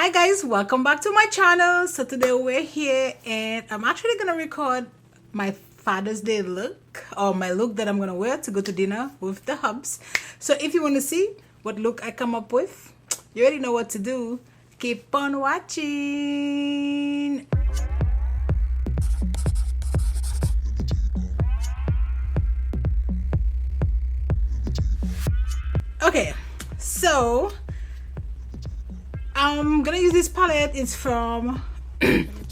Hi guys, welcome back to my channel. So today we're here and I'm actually gonna record my Father's Day look, or my look that I'm gonna wear to go to dinner with the hubs. So if you want to see what look I come up with, you already know what to do. Keep on watching. Okay, so I'm gonna use this palette. It's from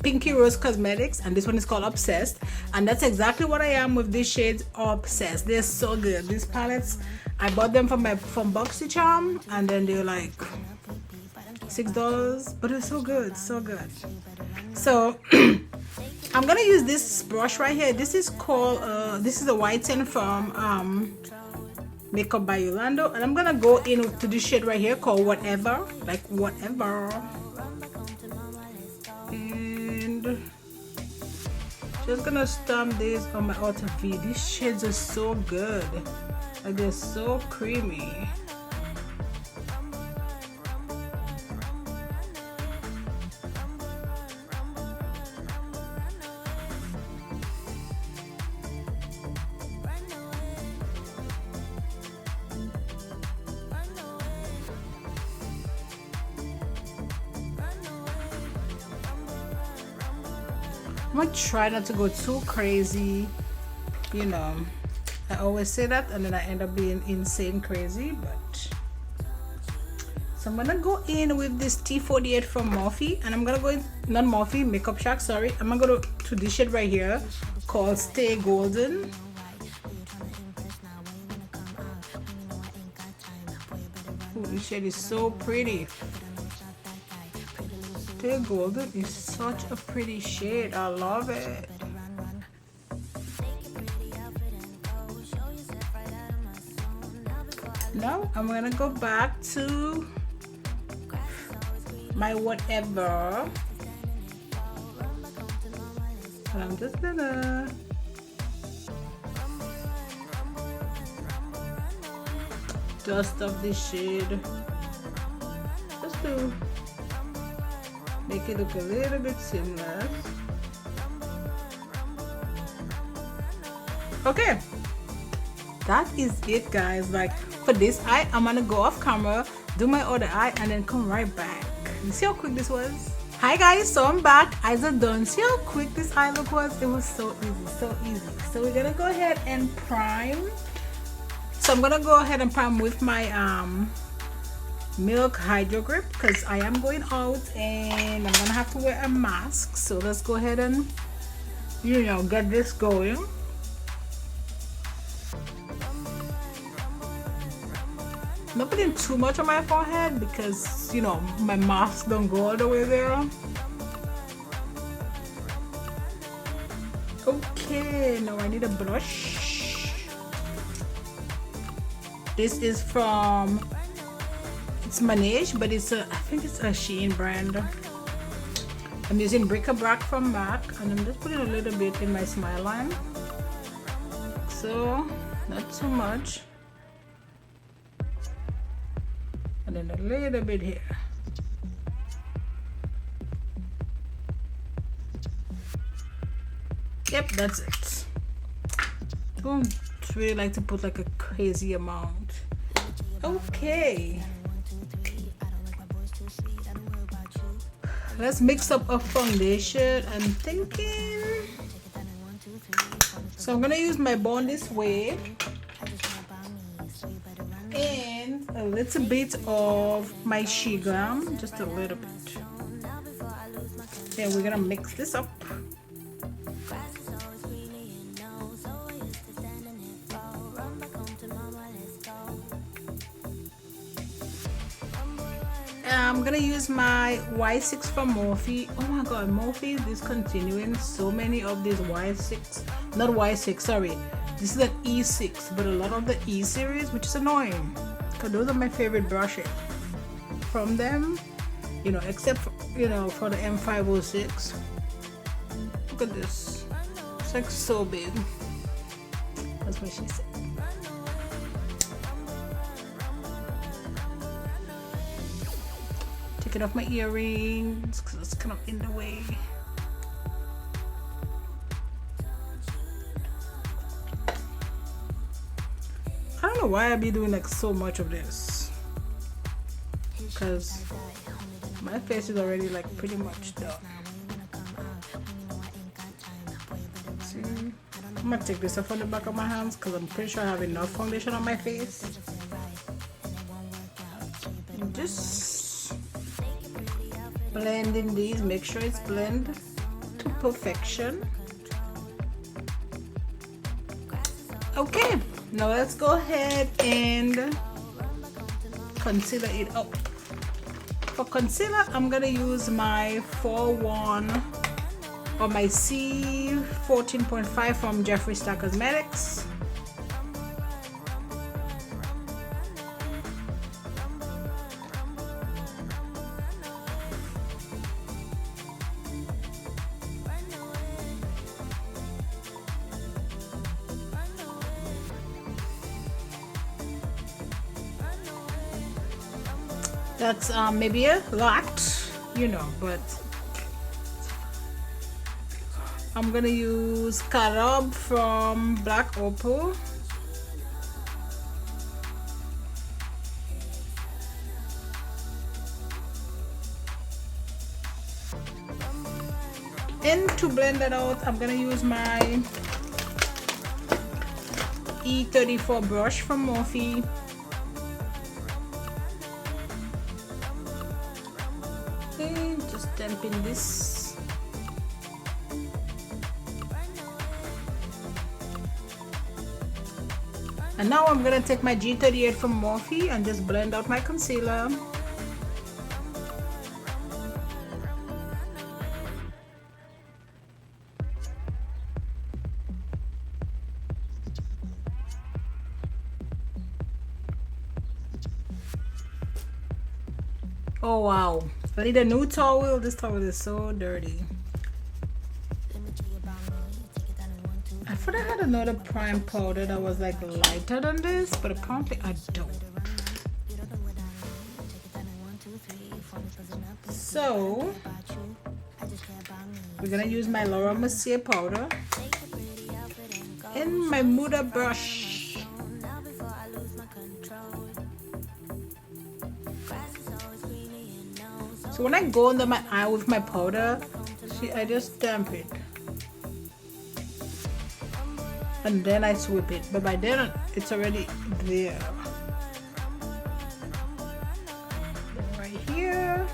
Pinky Rose Cosmetics, and this one is called Obsessed, and that's exactly what I am with these shades. Obsessed, they're so good. These palettes, I bought them from BoxyCharm, and then they're like $6, but it's so good, so good. So I'm gonna use this brush right here. This is called this is a white tin from Makeup by Yolondo, and I'm gonna go in to this shade right here called Whatever, like Whatever, and just gonna stamp this on my outer V. These shades are so good, like they're so creamy. I'm gonna try not to go too crazy, you know. I always say that and then I end up being insane crazy, but so I'm gonna go in with this T48 from Morphe, and I'm gonna go in, not Morphe, Makeup Shack, sorry. I'm gonna go to this shade right here called Stay Golden. Ooh, this shade is so pretty. Stay Golden is such a pretty shade. I love it. Now I'm gonna go back to my Whatever, and I'm just gonna dust off this shade just to make it look a little bit seamless. Okay, that is it guys. Like for this eye, I'm gonna go off camera, do my other eye, and then come right back. You see how quick this was? Hi guys, so I'm back. Eyes are done. See how quick this eye look was? It was so easy, so easy. So we're gonna go ahead and prime. So I'm gonna go ahead and prime with my Milk Hydro Grip, because I am going out and I'm gonna have to wear a mask. So let's go ahead and, you know, get this going. I'm not putting too much on my forehead because, you know, my mask don't go all the way there. Okay, now I need a blush. This is from, it's Maange, but it's a, I think it's a Shein brand. I'm using Brick-A-Brack from Marc, and I'm just putting a little bit in my smile line. So, not too much. And then a little bit here. Yep, that's it. I don't really like to put like a crazy amount. Okay. Let's mix up a foundation. I'm thinking, so I'm gonna use my Born This Way and a little bit of my Glam, just a little bit. And we're gonna mix this up. I'm gonna use my Y6 from Morphe. Oh my god, Morphe is discontinuing so many of these Y6, not Y6, sorry, this is an E6, but a lot of the E series, which is annoying because those are my favorite brushes from them, you know, except for, you know, for the M506. Look at this, it's like so big. That's what she said. taking off my earrings because it's kind of in the way. I don't know why I be doing like so much of this, because my face is already like pretty much done. See, I'm gonna take this off on the back of my hands because I'm pretty sure I have enough foundation on my face. Just blending these, make sure it's blended to perfection. Okay, now let's go ahead and concealer it up. For concealer, I'm gonna use my 4-1 or my C14.5 from Jeffree Star Cosmetics. That's maybe a lot, you know, but I'm gonna use Carob from Black Opal. And to blend that out, I'm gonna use my E34 brush from Morphe. Just dampen this. And now I'm gonna take my G38 from Morphe and just blend out my concealer. Oh wow, I need a new towel. This towel is so dirty. I thought I had another prime powder that was like lighter than this, but apparently I don't. So we're gonna use my Laura Mercier powder and my Moda brush. So when I go under my eye with my powder, see, I just damp it. And then I sweep it. But by then, it's already there. Right here.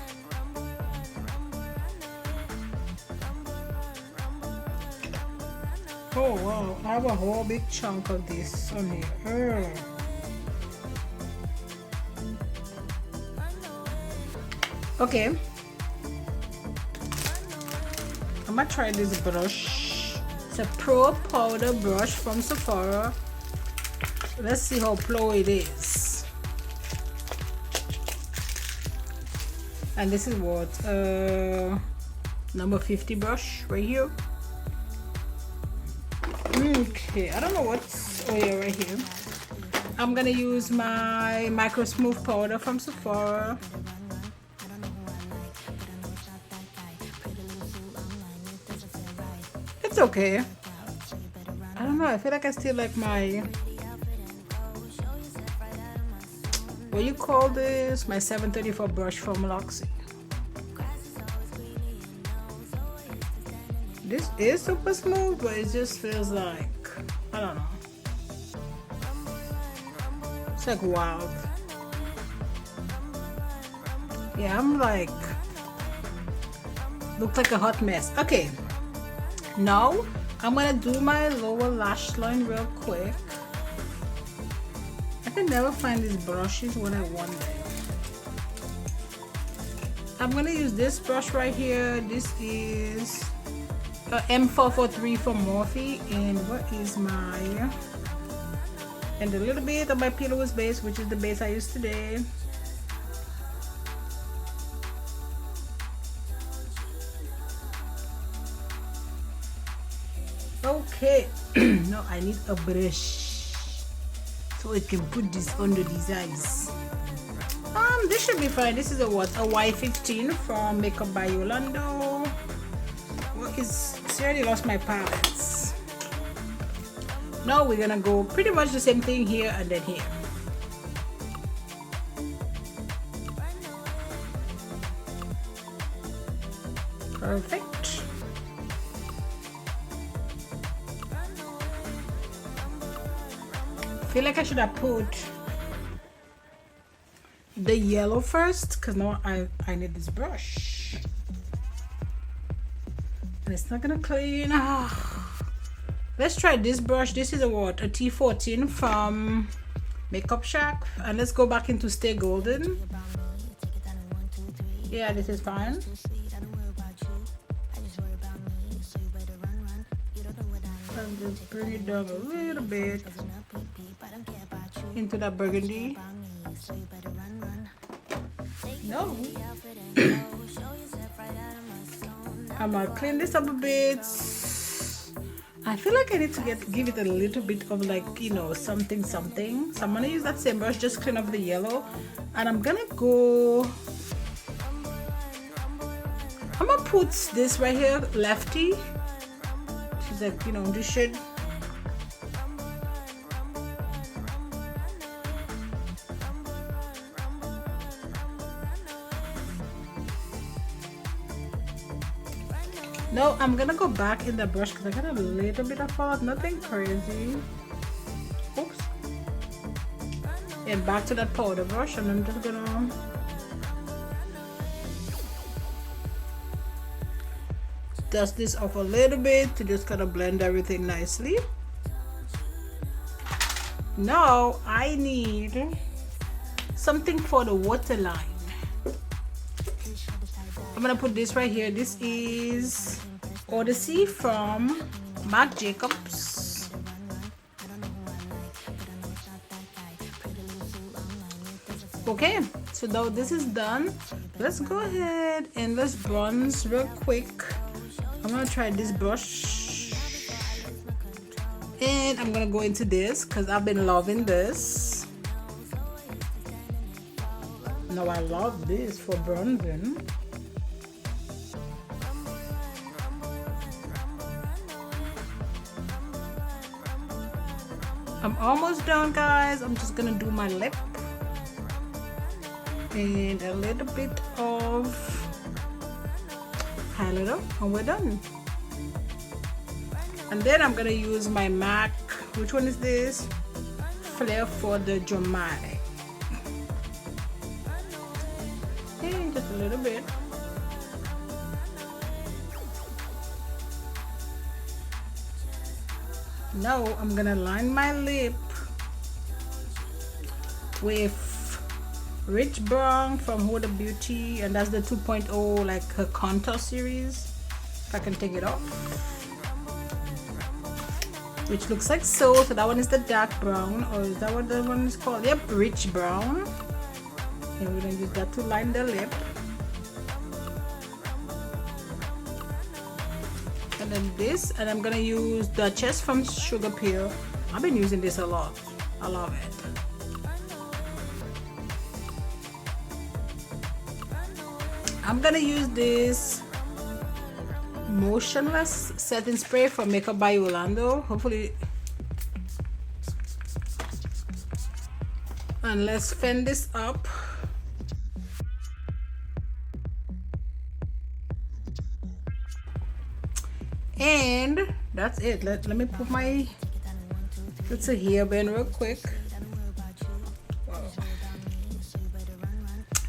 Oh wow, I have a whole big chunk of this on here. Okay, I'm gonna try this brush. It's a Pro Powder brush from Sephora. Let's see how pro it is. And this is what number 50 brush right here. Okay, I don't know what's, oh yeah, right here. I'm gonna use my Micro Smooth powder from Sephora. It's okay. I don't know, I feel like I still like my, what you call this? My 734 brush from Luxie. This is super smooth, but it just feels like, I don't know. It's like wild. Yeah, I'm like, look like a hot mess. Okay. Now, I'm gonna do my lower lash line real quick. I can never find these brushes when I want them. I'm gonna use this brush right here. This is M443 from Morphe. And what is my... And a little bit of my P.Louise Base, which is the base I used today. Okay, now I need a brush so I can put this under these eyes. This should be fine. This is a what? A Y15 from Makeup by Yolondo. What is... I already lost my palettes. Now we're gonna go pretty much the same thing here and then here. Perfect. I feel like I should have put the yellow first, because now I need this brush. And it's not gonna clean. Let's try this brush. This is a what? A T14 from Makeup Shack. And let's go back into Stay Golden. Yeah, this is fine. And just bring it down a little bit into that burgundy. No. I'm gonna clean this up a bit. I feel like I need to give it a little bit of, like, you know, something. So I'm gonna use that same brush, just clean up the yellow, and I'm gonna put this right here, Lefty. She's like, you know, this shade. No, I'm gonna go back in the brush because I got a little bit of fault, nothing crazy. Oops. And back to that powder brush, and I'm just gonna dust this off a little bit to just kind of blend everything nicely. Now I need something for the waterline. I'm gonna put this right here. This is Odyssey from Marc Jacobs. Okay, so now this is done. Let's go ahead and let's bronze real quick. I'm gonna try this brush, and I'm gonna go into this because I've been loving this. Now I love this for bronzing. I'm almost done, guys. I'm just gonna do my lip and a little bit of highlighter, and we're done. And then I'm gonna use my MAC. Which one is this? Flare for the dramatic. And just a little bit. Now I'm gonna line my lip with Rich Brown from Huda Beauty, and that's the 2.0, like her contour series. If I can take it off, which looks like so. So that one is the dark brown, or is that what the one is called? Yep, Rich Brown. And we're gonna use that to line the lip. And then this, and I'm gonna use Duchess from Sugarpill. I've been using this a lot. I love it. I'm gonna use this motionless setting spray from Makeup by Yolondo. Hopefully, and let's fan this up. And that's it. Let me put my little hairband real quick.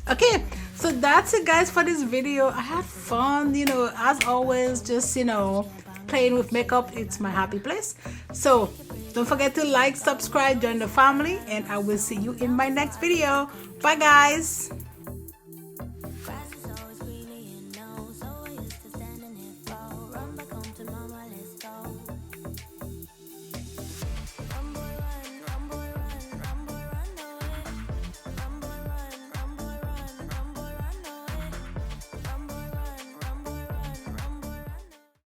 Okay, so that's it, guys, for this video. I had fun, you know, as always, just, you know, playing with makeup. It's my happy place. So don't forget to like, subscribe, join the family, and I will see you in my next video. Bye, guys.